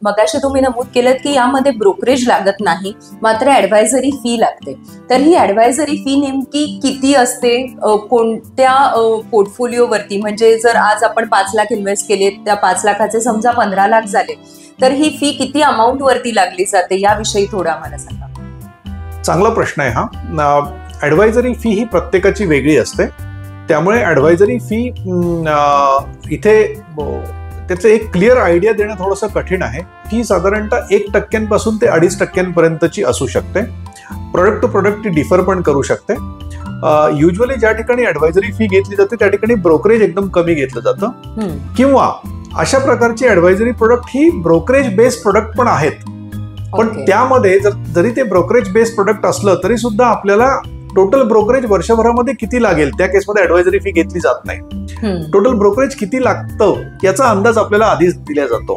मगाशी तुम्ही नमूद केलं की यामध्ये ब्रोकरेज लागत नाही, मात्र ऍडवायझरी फी लागते. तर ही ऍडवायझरी फी नेमकी किती असते, कोणत्या पोर्टफोलिओवरती? म्हणजे जर आज आपण 5 लाख इन्व्हेस्ट केले, त्या 5 लाखाचे समजा 15 लाख झाले, तर ही फी किती अमाऊंट वरती लागली जाते, याविषयी थोडं आम्हाला सांगा. चांगला प्रश्न आहे हा. ऍडवायझरी फी ही प्रत्येकाची वेगळी असते, त्यामुळे ऍडवायझरी फी इथे त्याचं एक क्लिअर आयडिया देणं थोडंसं कठीण आहे. फी साधारणतः 1% पासून ते 2.5% असू शकते. प्रोडक्ट टू प्रोडक्ट ती डिफर पण करू शकते. युजली ज्या ठिकाणी ऍडवायझरी फी घेतली जाते त्या ठिकाणी ब्रोकरेज एकदम कमी घेतलं जातं, किंवा अशा प्रकारची ऍडवायझरी प्रोडक्ट ही ब्रोकरेज बेस्ड प्रोडक्ट पण आहेत. पण त्यामध्ये जरी ते ब्रोकरेज बेस्ड प्रोडक्ट असलं तरी सुद्धा आपल्याला टोटल ब्रोकरेज वर्षभरामध्ये किती लागेल त्या केसमध्ये ऍडवायझरी फी घेतली जात नाही. टोटल ब्रोकरेज किती लागतं याचा अंदाज आपल्याला आधीच दिला जातो.